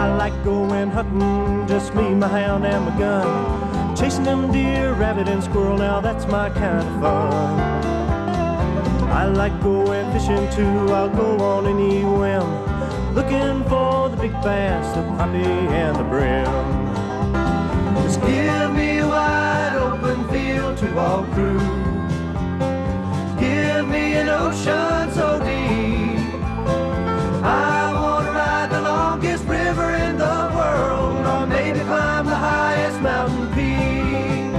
I like going hunting, just me, my hound, and my gun. Chasing them deer, rabbit, and squirrel, now that's my kind of fun. I like going fishing too, I'll go on any whim, looking for the big bass, the crappie, and the brim. Just give me a wide open field to walk through. Give me an ocean so deep. I want to ride the longest river in the world, or maybe climb the highest mountain peak.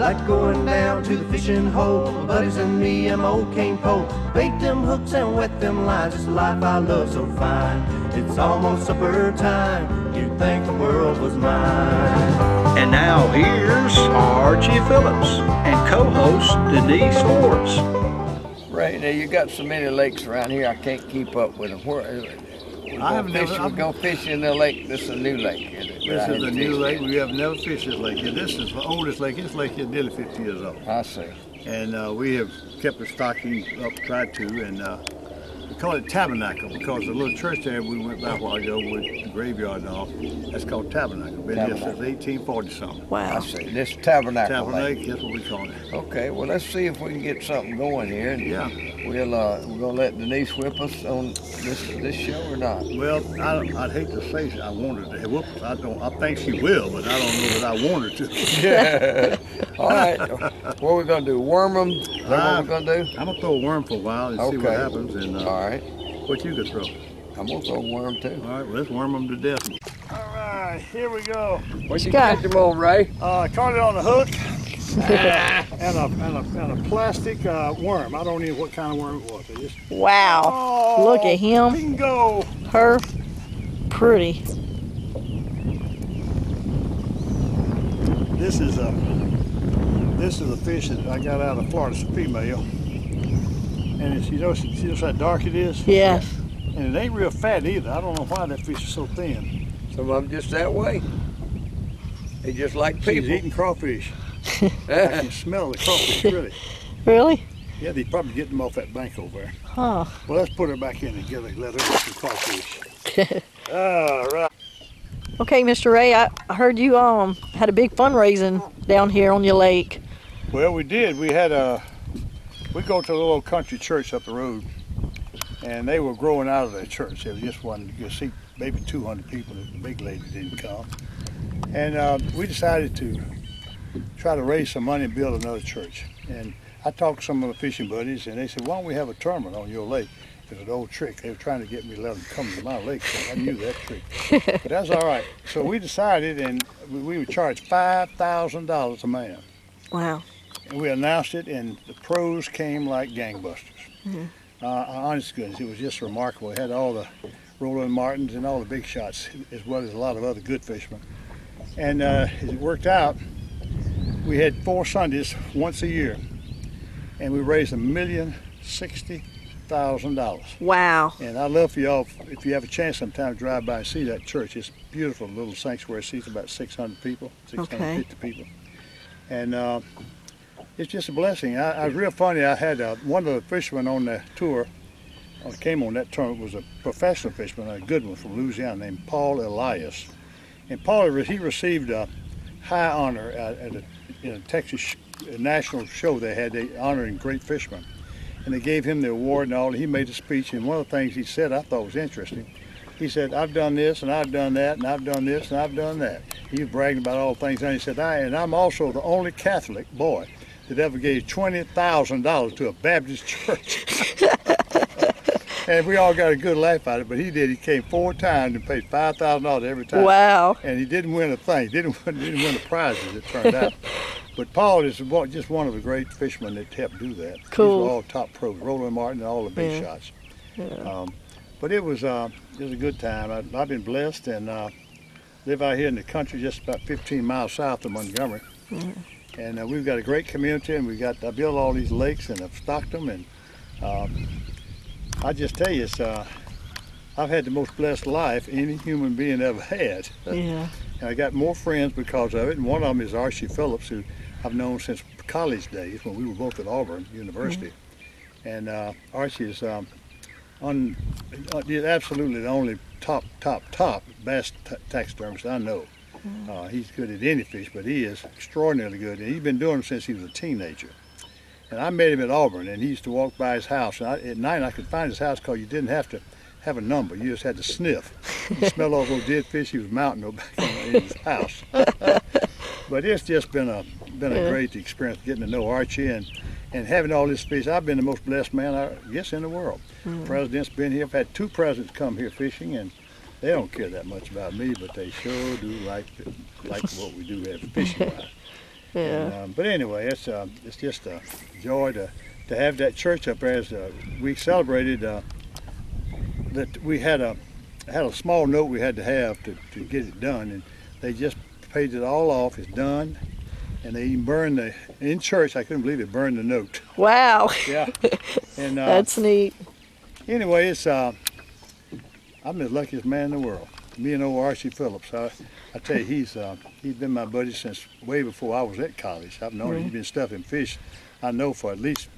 Like going down to the fishing hole, my buddies and me and my old cane pole. Bait them hooks and wet them lines, it's a life I love so fine. It's almost supper time, you'd think the world was mine. And now here's Archie Phillips and co-host Denise Forbes. Right now, you got so many lakes around here, I can't keep up with them. We're going fishing in the lake. This is a new lake. This is a new lake. We have never fished this lake. This is the oldest lake. This lake is nearly 50 years old. I see. And we have kept it stocking up, tried to, and we call it Tabernacle because the little church there we went by a while ago with the graveyard and all, that's called Tabernacle. Been here since 1840 something. Wow. I see. This Tabernacle Lake, that's what we call it. Okay, well let's see if we can get something going here. And yeah. We're gonna let Denise whip us on this show or not? Well, I'd hate to say I want her to whip us. I think she will, but I don't know that I want her to. Yeah. All right. What are we gonna do? Worm them? Is that what we're gonna do? I'm gonna throw a worm for a while and see what happens. And all right. What you could throw? I'm gonna throw a worm too. All right, well, let's worm them to death. All right, here we go. What you catch them on, Ray? I caught it on a hook and a plastic worm. I don't know what kind of worm it was. Wow! Look at him. Bingo! Her pretty. This is a fish that I got out of Florida. It's a female. And it's, you know how dark it is? Yes. And it ain't real fat either. I don't know why that fish is so thin. Some of them just that way. They just like people. She's eating crawfish. I can smell the crawfish, really. Really? Yeah, they probably get them off that bank over there. Huh. Well, let's put her back in and let her eat some crawfish. All right. Okay, Mr. Ray, I heard you had a big fundraising down here on your lake. Well, we did. We go to a little country church up the road, and they were growing out of that church. There was just one, you see maybe 200 people. The big lady didn't come. And we decided to try to raise some money and build another church. And I talked to some of the fishing buddies, and they said, why don't we have a tournament on your lake? It was an old trick. They were trying to get me to let them come to my lake, so I knew that trick. But that's all right. So we decided, and we would charge $5,000 a man. Wow. And we announced it, and the pros came like gangbusters. Mm-hmm. Honest to goodness, it was just remarkable. It had all the Roland Martins and all the big shots, as well as a lot of other good fishermen. And as it worked out, we had 4 Sundays once a year, and we raised $1,060,000. Wow. And I'd love for y'all, if you have a chance sometime, to drive by and see that church. It's a beautiful little sanctuary. It seats about 600 people, 650 people. And it's just a blessing. I was real funny. I had one of the fishermen on the tour, came on that tournament, was a professional fisherman, a good one from Louisiana, named Paul Elias. And Paul, he received a high honor at a Texas national show they had. They honoring great fishermen. And they gave him the award and all. He made a speech, and one of the things he said I thought was interesting. He said, I've done this, and I've done that, and I've done this, and I've done that. He was bragging about all the things. And he said, and I'm also the only Catholic boy that ever gave $20,000 to a Baptist church. And we all got a good laugh at it, but he did. He came 4 times and paid $5,000 every time. Wow. And he didn't win a thing. Didn't win the prizes, it turned out. But Paul is just one of the great fishermen that helped do that. Cool. These were all top pros, Roland Martin and all the big shots. Yeah. But it was a good time. I've been blessed and live out here in the country just about 15 miles south of Montgomery. Mm-hmm. And we've got a great community, and I built all these lakes and I've stocked them. And I just tell you, I've had the most blessed life any human being ever had. Yeah. And I got more friends because of it, and one of them is Archie Phillips, who I've known since college days when we were both at Auburn University. Mm-hmm. And Archie is absolutely the only top best taxidermist I know. He's good at any fish, but he is extraordinarily good, and he's been doing it since he was a teenager. And I met him at Auburn, and he used to walk by his house. And at night, I could find his house because you didn't have to have a number. You just had to sniff. You smell all those dead fish he was mounting back in his house. But it's just been a great experience getting to know Archie and having all this fish. I've been the most blessed man, I guess, in the world. President's been here. I've had 2 presidents come here fishing, and they don't care that much about me, but they sure do like what we do have fishing-wise. Yeah. But anyway, it's just a joy to have that church up there. As we celebrated that we had a small note we had to have to get it done, and they just paid it all off. It's done, and they even burned in church. I couldn't believe it, burned the note. Wow. Yeah. And that's neat. Anyway, I'm the luckiest man in the world. Me and old Archie Phillips. I tell you, he's been my buddy since way before I was at college. I've known him. He's been stuffing fish, I know, for at least,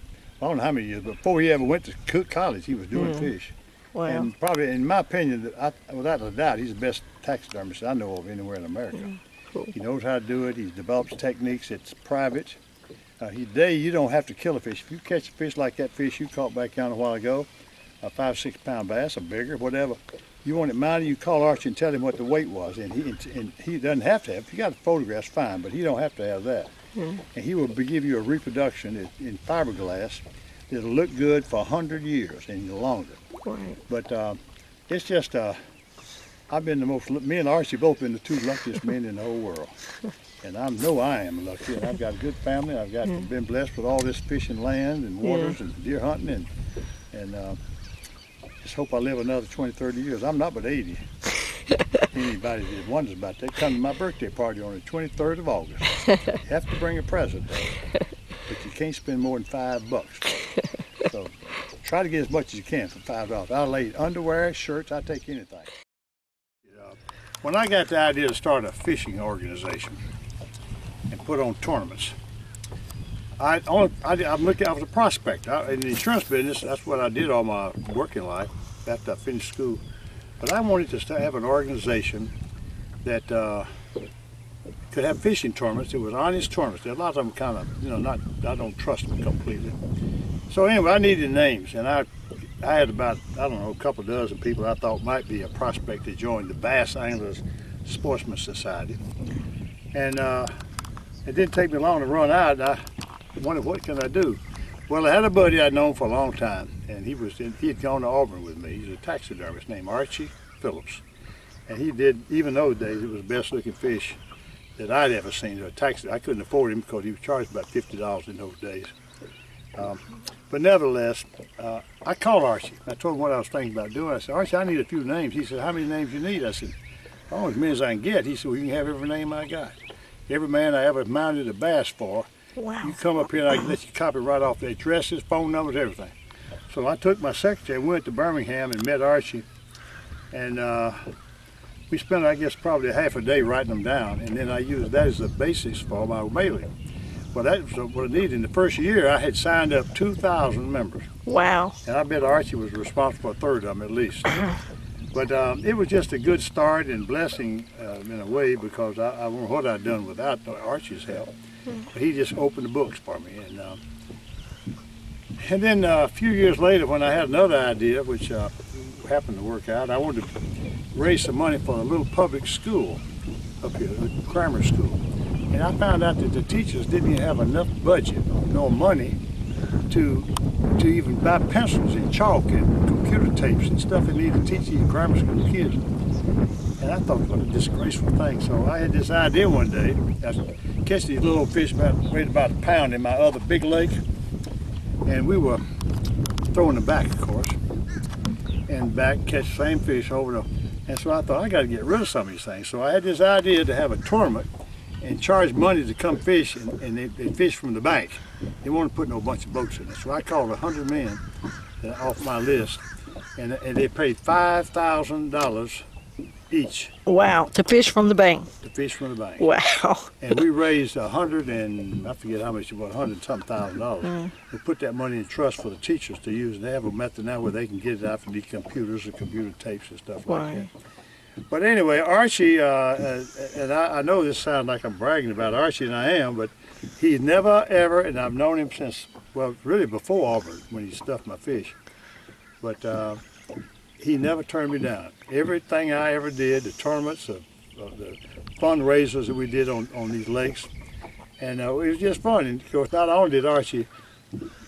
I don't know how many years, but before he ever went to college, he was doing fish. Wow. And probably, in my opinion, without a doubt, he's the best taxidermist I know of anywhere in America. Cool. He knows how to do it. He develops techniques. It's private. Today, you don't have to kill a fish. If you catch a fish like that fish you caught back down a while ago, a 5-6 pound bass, or bigger, whatever, you want it mounted, you call Archie and tell him what the weight was, and he doesn't have to have. If you got photographs, fine, but he don't have to have that. And he will give you a reproduction in fiberglass that'll look good for 100 years and longer. Right. But it's just, I've been me and Archie both been the 2 luckiest men in the whole world. And I know I am lucky, and I've got a good family. I've been blessed with all this fishing land and waters and deer hunting, and just hope I live another 20, 30 years. I'm not but 80. Anybody that wonders about that, come to my birthday party on the 23rd of August. You have to bring a present, though, but you can't spend more than $5. So try to get as much as you can for $5. I'll lay underwear, shirts, I'll take anything. When I got the idea to start a fishing organization and put on tournaments, I was a prospector. In the insurance business, that's what I did all my working life after I finished school. But I wanted to have an organization that could have fishing tournaments. It was honest tournaments. A lot of them kind of, I don't trust them completely. So anyway, I needed names, and I had about, I don't know, a couple dozen people I thought might be a prospect to join the B.A.S.S Anglers Sportsman Society. And it didn't take me long to run out. I wondered, what can I do? Well, I had a buddy I'd known for a long time, and he had gone to Auburn with me. He's a taxidermist named Archie Phillips. And he did, even those days, it was the best looking fish that I'd ever seen. I couldn't afford him because he was charged about $50 in those days. But nevertheless, I called Archie. I told him what I was thinking about doing. I said, Archie, I need a few names. He said, how many names you need? I said, oh, as many as I can get. He said, well, you can have every name I got. Every man I ever mounted a bass for. Wow. You come up here and I can let you copy right off their addresses, phone numbers, everything. So I took my secretary, went to Birmingham and met Archie. And we spent, I guess, probably half a day writing them down. And then I used that as the basis for my mailing. Well, that's what I needed. In the first year, I had signed up 2,000 members. Wow. And I bet Archie was responsible for a third of them at least. But it was just a good start and blessing in a way, because I don't know what I'd done without Archie's help. But he just opened the books for me. And then a few years later, when I had another idea, which happened to work out, I wanted to raise some money for a little public school up here, a grammar school. And I found out that the teachers didn't even have enough budget nor money to even buy pencils and chalk and computer tapes and stuff they need to teach these grammar school kids. And I thought, what a disgraceful thing. So I had this idea one day. I catch these little fish weighed about a pound in my other big lake, and we were throwing them back, of course, and back catch the same fish over the. And so I thought, I got to get rid of some of these things. So I had this idea to have a tournament and charge money to come fish, and they fish from the bank. They wanted to put no bunch of boats in it. So I called 100 men off my list, and they paid $5,000 each. Wow, to fish from the bank. To fish from the bank. Wow. And we raised I forget how much it was, $100,000. We put that money in trust for the teachers to use. They have a method now where they can get it out from these computers and computer tapes and stuff like that. But anyway, Archie, and I know this sounds like I'm bragging about Archie, and I am, but he's never ever, and I've known him since, well, really before Auburn, when he stuffed my fish. But he never turned me down. Everything I ever did, the tournaments, the fundraisers that we did on these lakes, and it was just fun. And of course, not only did Archie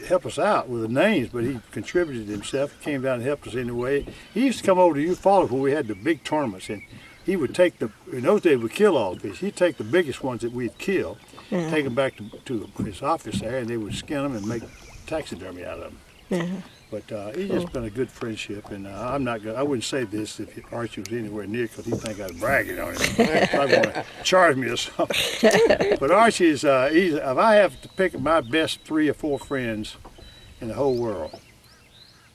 help us out with the names, but he contributed himself. He came down and helped us in a way. He used to come over to you Falls when we had the big tournaments, and he would take in those days we kill all the fish. He'd take the biggest ones that we'd kill, take them back to his office there, and they would skin them and make taxidermy out of them. But he's just been a good friendship, and I wouldn't say this if Archie was anywhere near, because he'd think I was bragging on him. He'd probably want to charge me or something. But Archie's, if I have to pick my best 3 or 4 friends in the whole world,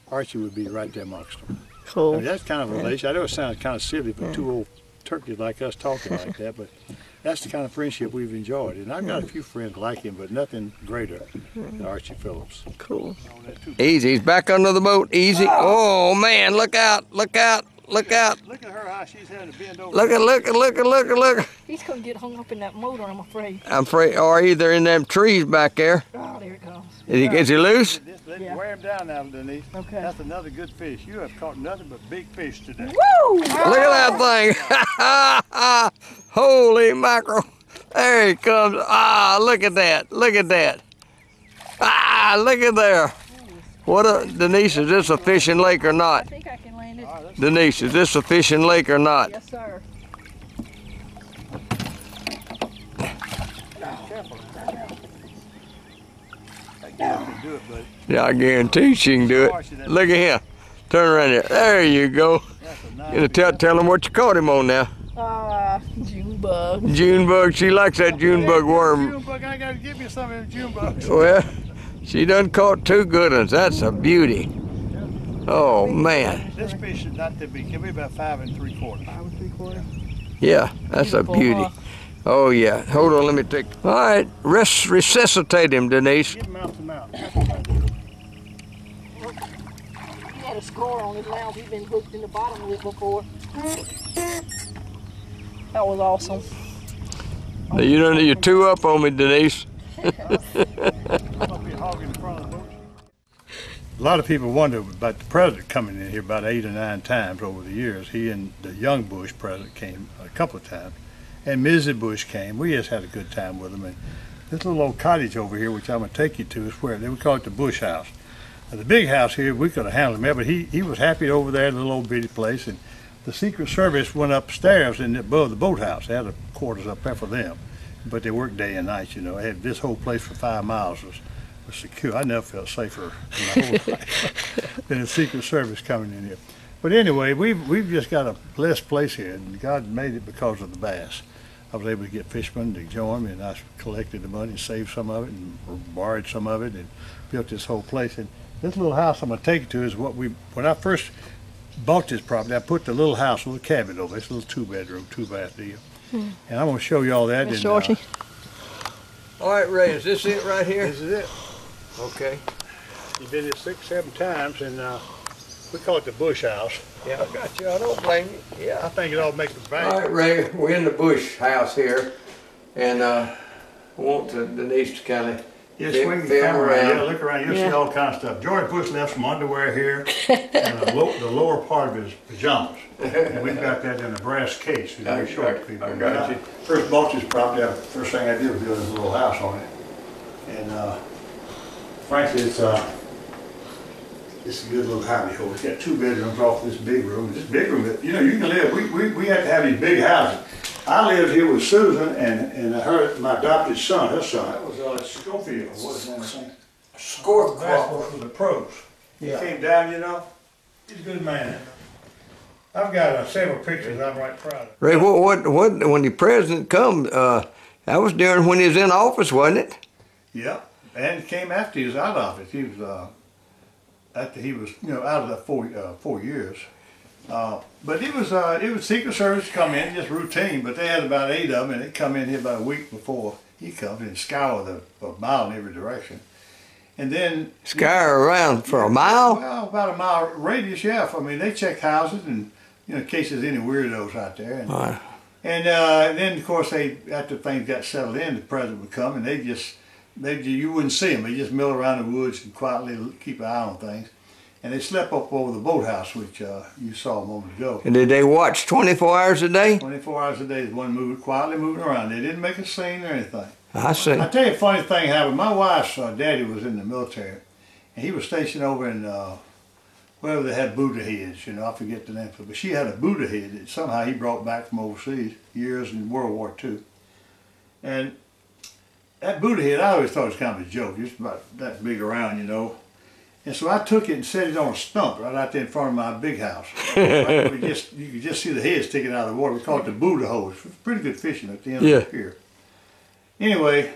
Archie would be right there amongst them. Cool. I mean, that's kind of a relation. I know it sounds kind of silly for 2 old turkeys like us talking like that, but that's the kind of friendship we've enjoyed. And I've got a few friends like him, but nothing greater than Archie Phillips. Cool. Easy, he's back under the boat, easy. Oh man, look out, look out, look out. Look at her, how she's having to bend over. Look. He's gonna get hung up in that motor, I'm afraid. Or either in them trees back there. Oh, there it goes. Is he loose? Let's wear him down now, Denise. Okay. That's another good fish. You have caught nothing but big fish today. Woo! Look at that thing. Holy mackerel. There he comes. Ah, look at that. Look at that. Ah, look at there. Denise, is this a fishing lake or I not? think I can land it. Denise, is this a fishing lake or not? Yes, sir. Do it, buddy. Yeah, I guarantee she can do it. Look at him. Turn around here. There you go. Tell him what you caught him on now. June bug. June bug. She likes that June bug worm. June bug, I gotta give you some of them June bugs. Well, she done caught 2 good ones. That's a beauty. Oh man. This fish is not that big. Can be about 5 3/4. 5 3/4. Yeah, that's a beauty. Oh yeah. Hold on, let me take. All right, resuscitate him, Denise. Get him mouth to mouth. He had a score on his mouth. He'd been hooked in the bottom of it before. That was awesome. Now, you're 2 up on me, Denise. A lot of people wonder about the president coming in here about 8 or 9 times over the years. He and the young Bush president came a couple of times, and Mrs. Bush came. We just had a good time with them. And this little old cottage over here, which I'm going to take you to, is where we call it the Bush house. Now, the big house here, we could have handled him there, but he was happy over there in the little old bitty place. And the Secret Service went upstairs and above the boathouse. They had the quarters up there for them, but they worked day and night. You know, they had this whole place for 5 miles was secure. I never felt safer in my whole life than the Secret Service coming in here. But anyway, we've just got a blessed place here, and God made it because of the bass. I was able to get fishermen to join me, and I collected the money, saved some of it, and borrowed some of it, and built this whole place. And this little house I'm going to take you to is when I first bought this property, I put the little house, a little cabin over. It's a little 2-bedroom, 2-bath deal. And I'm going to show you all that. Miss Archie. All right, Ray, is this it right here? This is it. Okay. You've been here 6, 7 times, and we call it the Bush house. Yeah, I got you. I don't blame you. Yeah. I think it ought to make the bank. All right, Ray, we're in the Bush house here, and I want Denise to kind of swing the camera around. Yeah, look around. You'll see all kinds of stuff. George Bush left some underwear here and the lower part of his pajamas. And we've got that in a brass case. We show it to people. I got you. First bought this property, the first thing I did was build this little house on it. And frankly, it's a good little hobby hole. It's got 2 bedrooms off this big room. This big room, you know, you can live. We had to have these big houses. I lived here with Susan and my adopted son, her son. That was Schofield. What was his name? Score Basketball for the pros. Yeah. He came down, you know. He's a good man. I've got several pictures I'm right proud of. Ray, what when the president come, that was during when he was in office, wasn't it? Yeah, and it came after he was out of office. He was after he was out of that 4 years. But it was Secret Service come in, just routine. But they had about 8 of them, and they come in here about a week before he comes and scour a mile in every direction. And then scour around for a mile. Well, about a mile radius. Yeah, I mean they check houses and you know, in case there's any weirdos out there. And, Right. and then, of course, after things got settled in, the president would come, and you wouldn't see them. They just mill around the woods and quietly keep an eye on things. And they slept up over the boathouse, which you saw a moment ago. And did they watch 24 hours a day? 24 hours a day, one quietly moving around. They didn't make a scene or anything. I see. I'll tell you a funny thing happened. My wife's daddy was in the military, and he was stationed over in wherever they had Buddha heads, you know, I forget the name of it. But she had a Buddha head that somehow he brought back from overseas years in World War II. And that Buddha head, I always thought it was kind of a joke, just about that big around, you know. And so I took it and set it on a stump right out there in front of my big house. Right, you could just see the head sticking out of the water. We call it the Buddha hose. It's pretty good fishing at the end of the pier. Anyway,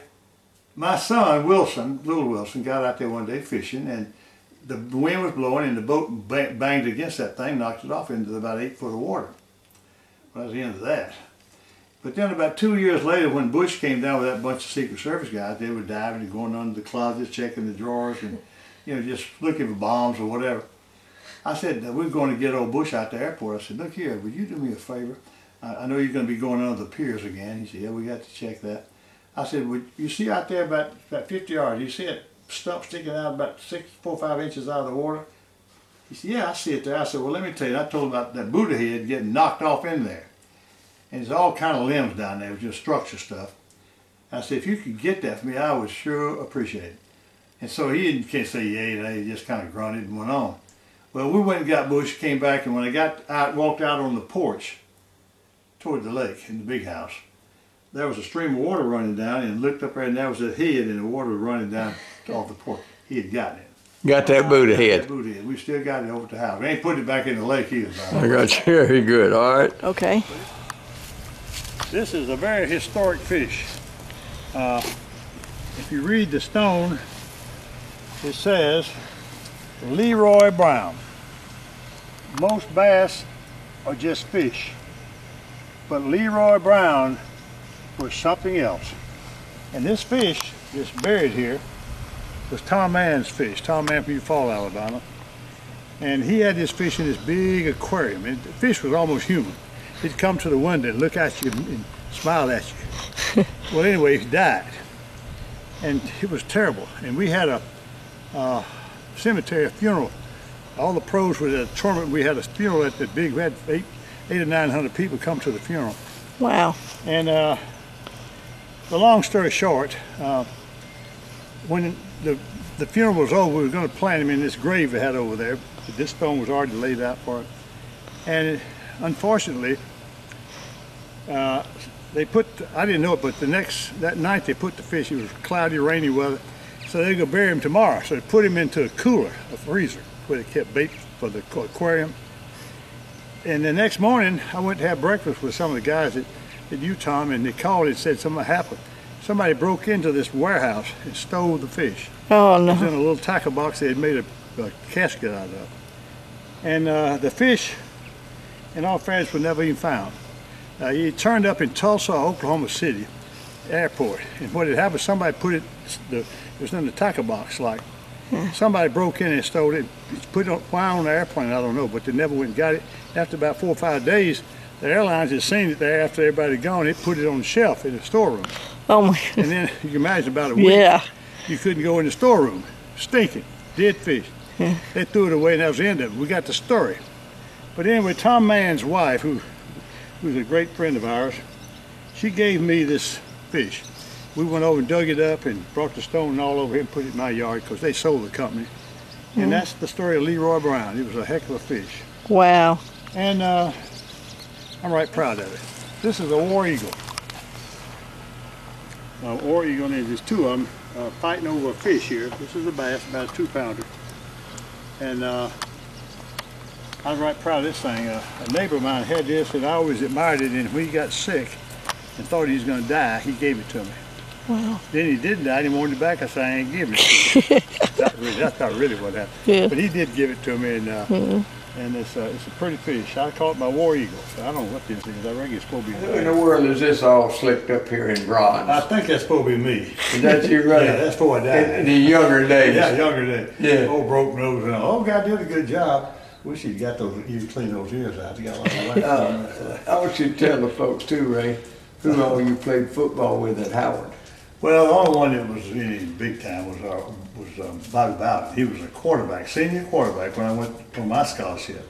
my son, little Wilson, got out there one day fishing, and the wind was blowing, and the boat banged against that thing, knocked it off into about 8 foot of water. Well, that was the end of that. But then about 2 years later, when Bush came down with that bunch of Secret Service guys, they were diving and going under the closets, checking the drawers, and you know, just looking for bombs or whatever. I said, we're going to get old Bush out the airport. I said, look here, would you do me a favor? I know you're going to be going under the piers again. He said, yeah, we got to check that. I said, well, you see out there about 50 yards, you see a stump sticking out about 4 or 5 inches out of the water? He said, yeah, I see it there. I said, well, let me tell you, I told him about that Buddha head getting knocked off in there. And there's all kind of limbs down there, just structure stuff. I said, if you could get that for me, I would sure appreciate it. And so he can't say yay, and he just kind of grunted and went on. Well, we went and got Bush, came back, and when I got out, walked out on the porch toward the lake in the big house, there was a stream of water running down, and looked up there, and there was a head, and the water was running down off the porch. He had gotten it. Got that Buddha head. That Buddha head. We still got it over at the house. We ain't put it back in the lake either. I got you. Very good. All right. Okay. This is a very historic fish. If you read the stone, it says Leroy Brown. Most bass are just fish, but Leroy Brown was something else. And this fish that's buried here was Tom Mann's fish. Tom Mann from Eufaula, Alabama. And he had this fish in this big aquarium. And the fish was almost human. He'd come to the window and look at you and smile at you. Well, anyway, he died. And it was terrible. And we had a cemetery, a funeral. All the pros were at a tournament. We had a funeral at the big, we had 800 or 900 people come to the funeral. Wow. And the long story short, when the funeral was over, we were going to plant him in this grave they had over there. This stone was already laid out for it. And unfortunately, they put, I didn't know it, but that night they put the fish, it was cloudy, rainy weather, so they're going to bury him tomorrow. So they put him into a cooler, a freezer, where they kept bait for the aquarium. And the next morning, I went to have breakfast with some of the guys at Utah, and they called and said something happened. Somebody broke into this warehouse and stole the fish. Oh, no. It was in a little tackle box they had made a casket out of. And the fish, in all fairness, was never even found. He turned up in Tulsa, Oklahoma City airport. And what had happened, somebody put it, it was in the tackle box, like. Somebody broke in and stole it, put it on the airplane, I don't know, but they never went and got it. After about 4 or 5 days, the airlines had seen it there after everybody had gone. They put it on the shelf in the storeroom. Oh my. And then you can imagine about a week, you couldn't go in the storeroom, stinking, dead fish. Yeah. They threw it away and that was the end of it. We got the story. But anyway, Tom Mann's wife, who's a great friend of ours, she gave me this fish. We went over and dug it up and brought the stone all over here and put it in my yard because they sold the company. And that's the story of Leroy Brown. It was a heck of a fish. Wow. And I'm right proud of it. This is a war eagle. War eagle, and there's two of them fighting over a fish here. This is a bass, about a 2-pounder. And I was right proud of this thing. A neighbor of mine had this and I always admired it, and when he got sick and thought he was going to die, he gave it to me. Wow. Then he did die, and he wanted it back. I said, I ain't giving it to you. That's not really what happened. Yeah. But he did give it to me, and it's a pretty fish. I call it my war eagle. So I don't know what this is. I reckon it's supposed to be Who in the world is this all slicked up here in bronze? I think that's supposed to be me. Is that you, right? Yeah, that's before I died. In the younger days. Yeah, younger days. Yeah. Old broke nose and all. Oh, God did a good job. Wish he'd got those, you clean those ears out. He got a lot of wax. I want you to tell the folks too, Ray, who all you played football with at Howard. Well, the only one that was any big time was Bobby Bowden. He was a quarterback, senior quarterback, when I went for my scholarship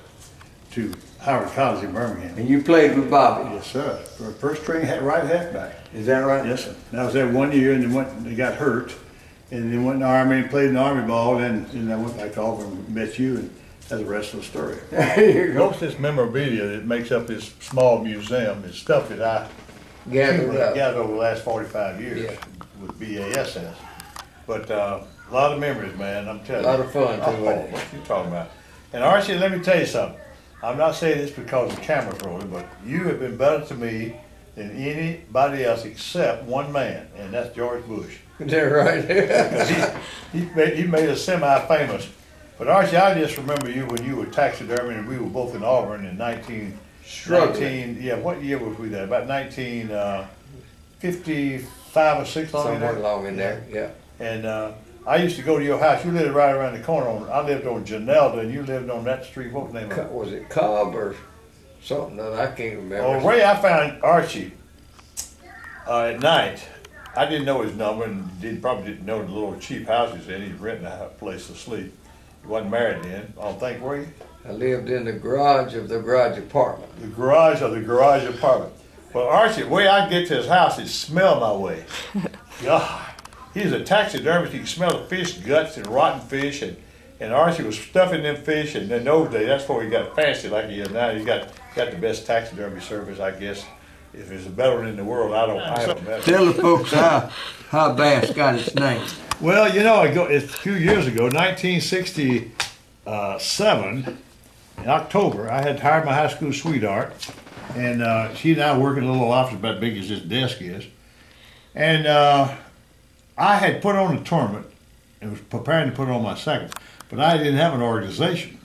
to Howard College in Birmingham. And you played with Bobby? Yes, sir. For first string right halfback. Is that right? Yes, sir. And I was there 1 year, and then they got hurt, and then went in the Army and played in the Army ball, and then I went back to Auburn and met you, and that's the rest of the story. There you go. Most of this memorabilia that makes up this small museum is stuff that I gathered over the last 45 years with B.A.S.S. But a lot of memories, man, I'm telling you. A lot of fun, too, wasn't it? What you talking about? And Archie, let me tell you something. I'm not saying this because the camera's rolling, but you have been better to me than anybody else except one man, and that's George Bush. Is that right? Because he made us semi-famous. But Archie, I just remember you when you were taxidermy, and we were both in Auburn in 19, yeah, what year was we there? About 1955 or 6 Somewhere along in there, yeah. And I used to go to your house. You lived right around the corner. I lived on Janelda, and you lived on that street. What was the name of it? Was it Cobb or something that I can't remember? Oh, where I found Archie at night, I didn't know his number, and probably didn't know the little cheap houses in. He'd renting a place to sleep. He wasn't married then. I don't think, were you? I lived in the garage of the garage apartment. The garage of the garage apartment. Well, Archie, the way I get to his house, it smelled my way. God. He's a taxidermist. He could smell the fish guts and rotten fish, and Archie was stuffing them fish. And in those days, that's before he got fancy like he is now. He got the best taxidermy service, I guess. If there's a better one in the world, I don't know. Tell the folks how B.A.S.S got its name. Well, you know, it's a few years ago, 1967, in October, I had hired my high school sweetheart, and she and I work in a little office about as big as this desk is, and I had put on a tournament and was preparing to put on my second, but I didn't have an organization.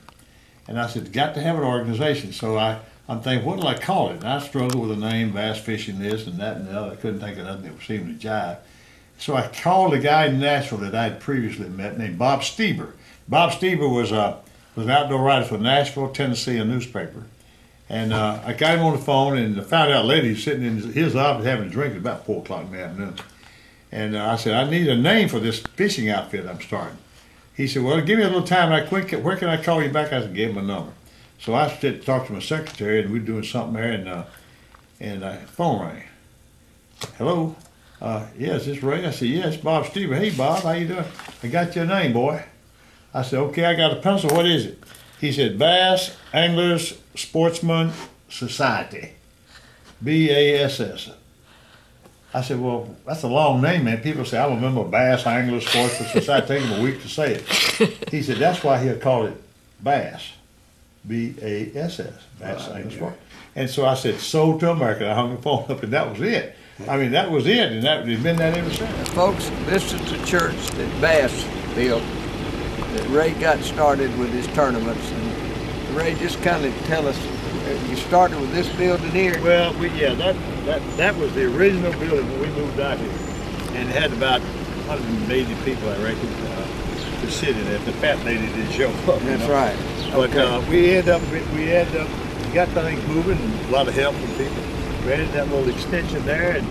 And I said, got to have an organization. So I'm thinking, what do I call it? And I struggled with a name, bass fishing this and that and the other. I couldn't think of nothing that seemed to jive. So I called a guy in Nashville that I had previously met named Bob Steber. Bob Steber was an outdoor writer for Nashville, Tennessee, a newspaper. And I got him on the phone and found out later he was sitting in his office having a drink at about 4 o'clock in the afternoon. And I said, I need a name for this fishing outfit I'm starting. He said, well, give me a little time. Where can I call you back? I said, give him a number. So I talked to my secretary, and we were doing something there, and the phone rang. Hello? Yes, this Ray? I said, yes, Bob Stever. Hey, Bob, how you doing? I got your name, boy. I said, okay, I got a pencil. What is it? He said, Bass Anglers Sportsman Society, B.A.S.S. I said, well, that's a long name, man. People say, I'm a member of Bass Anglers Sportsman Society. Take him a week to say it. He said, that's why he'll call it B.A.S.S, B.A.S.S, Bass Anglers Sportsman. And so I said, sold to America. I hung the phone up, and that was it. I mean, that was it, and it's been that ever since. Folks, this is the church that B.A.S.S built, that Ray got started with his tournaments. And Ray, just kind of tell us, you started with this building here? Well, that was the original building when we moved out here, and it had about 180 people, I reckon, to sit in it. The fat lady didn't show up. That's right. But we got things moving, and a lot of help from people. We added that little extension there, and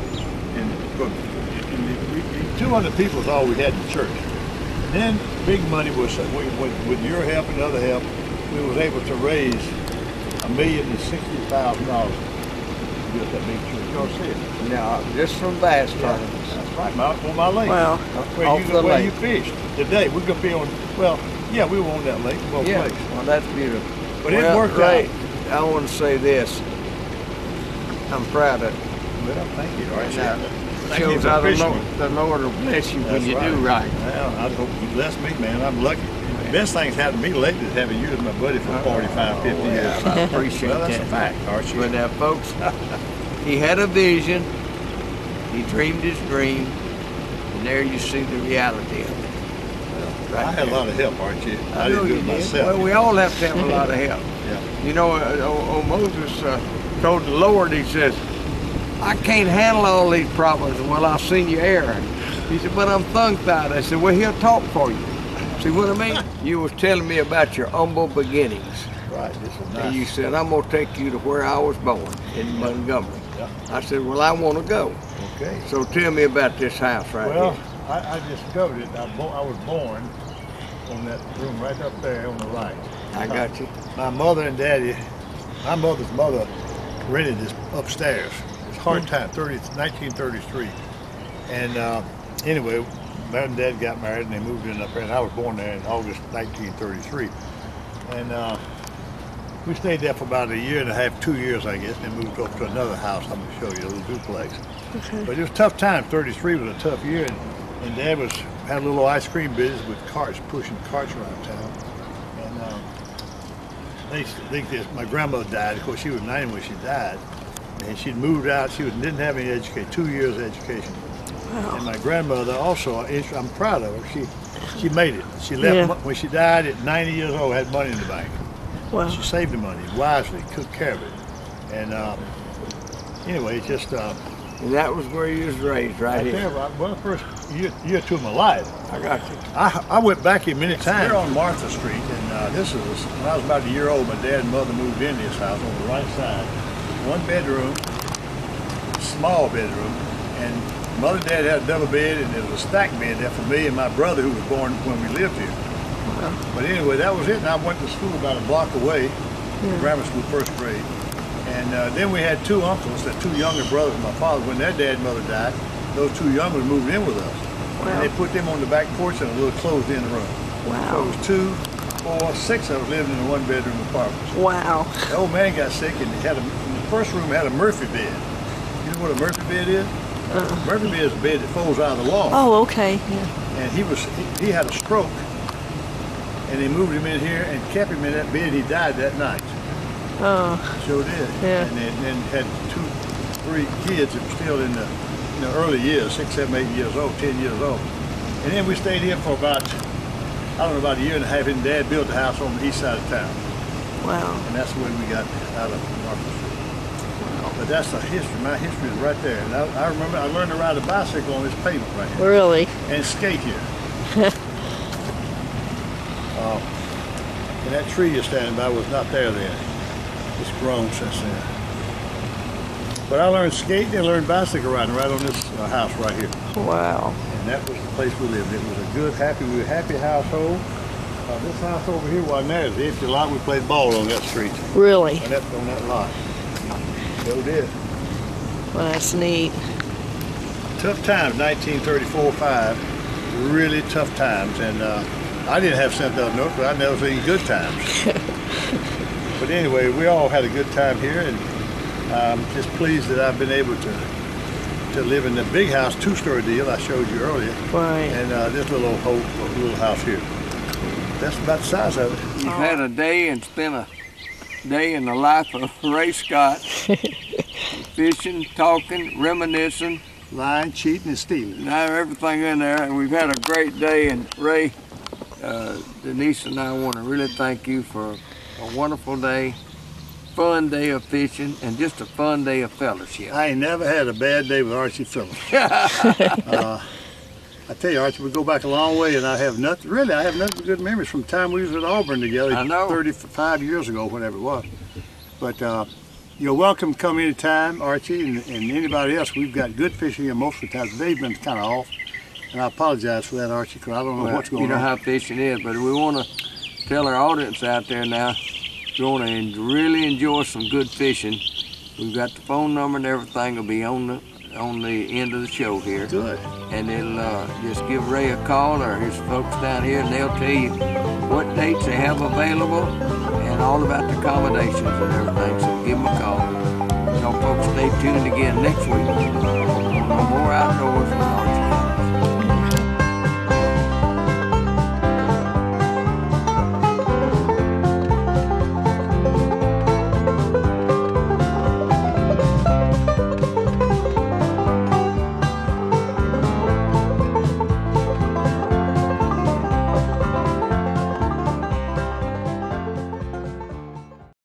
200 people is all we had in the church. And then big money was, with your help and other help, we was able to raise $1,060,000 to build that big church. You'll see it. Now, just from B.A.S.S tournaments. That's right, on my lake. Well, where you fished today. We're going to be on, well, yeah, we were on that lake, well placed. Well, that's beautiful. But it worked out. I want to say this. I'm proud of it. Well, thank you, Archie. Shows how the Lord will bless you when you do right. Well, I hope you bless me, man. I'm lucky. The best thing's happened to me lately is having you as my buddy for 45, 50 years. I appreciate that. Well, that's a fact, Archie. But now, folks, he had a vision. He dreamed his dream. And there you see the reality of it. Well, I had a lot of help, Archie. I didn't do it myself. Well, we all have to have a lot of help. Yeah. You know, Moses told the Lord, he says, I can't handle all these problems. Well, I've seen you Aaron. He said, but I'm tongue-tied. I said, well, he'll talk for you. See what I mean? You was telling me about your humble beginnings. right. This is nice. And you said, I'm going to take you to where I was born, in Montgomery. Yeah. I said, well, I want to go. Okay. So tell me about this house right Well, here. I discovered it. I was born on that room right up there on the right. I got you. My mother and daddy, my mother's mother rented this upstairs. It's hard time, 1933. And anyway, Dad and Dad got married and they moved in up there, and I was born there in August 1933. And we stayed there for about a year and a half, 2 years, I guess, and then moved up to another house. I'm gonna show you, a little duplex. Okay. But it was a tough time. 33 was a tough year, and Dad had a little ice cream business with carts, pushing carts around town. And they think that my grandmother died. Of course, she was 90 when she died, and she'd moved out. She didn't have any education, 2 years of education. Wow. And my grandmother also, I'm proud of her. She made it. She left when she died at 90 years old. Had money in the bank. Wow. She saved the money wisely, took care of it. And anyway, it's just. And that was where you was raised, right here. Well, the first year or two of my life. I got you. I went back here many times. Here on Martha Street, and this was when I was about a year old. My dad and mother moved into this house on the right side. 1 bedroom, small bedroom, and mother and dad had a double bed, and there was a stack bed there for me and my brother who was born when we lived here. But anyway, that was it, and I went to school about a block away, grammar school, first grade. And then we had 2 uncles, the 2 younger brothers of my father. When their dad and mother died, those 2 young ones moved in with us. Wow. And they put them on the back porch in a little closed-in room. Wow. So it was 2, 4, 6 of us living in a 1-bedroom apartment. Wow. The old man got sick, and in the first room had a Murphy bed. You know what a Murphy bed is? Murphy bed is a bed that folds out of the wall. Oh, okay. Yeah. And he had a stroke, and they moved him in here and kept him in that bed. He died that night. Oh. Sure did. Yeah. And then had 2, 3 kids that were still in the early years, 6, 7, 8 years old, 10 years old. And then we stayed here for about, I don't know, about a year and a half. And Dad built a house on the east side of town. Wow. And that's when we got out of Martha Street. Wow. But that's the history. My history is right there. And I remember I learned to ride a bicycle on this pavement right here. Really? And skate here. And that tree you're standing by was not there then. It's grown since then. But I learned skating and learned bicycle riding right on this house right here. Wow. And that was the place we lived. It was a good, happy household. This house over here wasn't there. It was an empty lot. We played ball on that street. Really? On that lot. So did. Well, that's neat. Tough times, 1934-5. Really tough times. And I didn't have sent out notes, but I never seen good times. But anyway, we all had a good time here, and I'm just pleased that I've been able to live in the big house, 2-story deal I showed you earlier. Right. And this little house here. That's about the size of it. You've had a day and spent a day in the life of Ray Scott. Fishing, talking, reminiscing. Lying, cheating, and stealing. Now everything in there, and we've had a great day. And Ray, Denise and I want to really thank you for a wonderful day, fun day of fishing, and just a fun day of fellowship. I ain't never had a bad day with Archie Phillips. I tell you, Archie, we go back a long way, and I have nothing but good memories from the time we was at Auburn together. I know. 35 years ago, whatever it was. But you're welcome to come anytime, Archie, and anybody else. We've got good fishing here most of the time. Today's been kind of off, and I apologize for that, Archie, because I don't know what's going on. You know how fishing is, but we want to tell our audience out there now, if you want to really enjoy some good fishing, we've got the phone number and everything will be on the end of the show here. Good. And it'll just give Ray a call, or his folks down here, and they'll tell you what dates they have available and all about the accommodations and everything. So give them a call. You know, folks, stay tuned again next week. No more outdoors with Archie.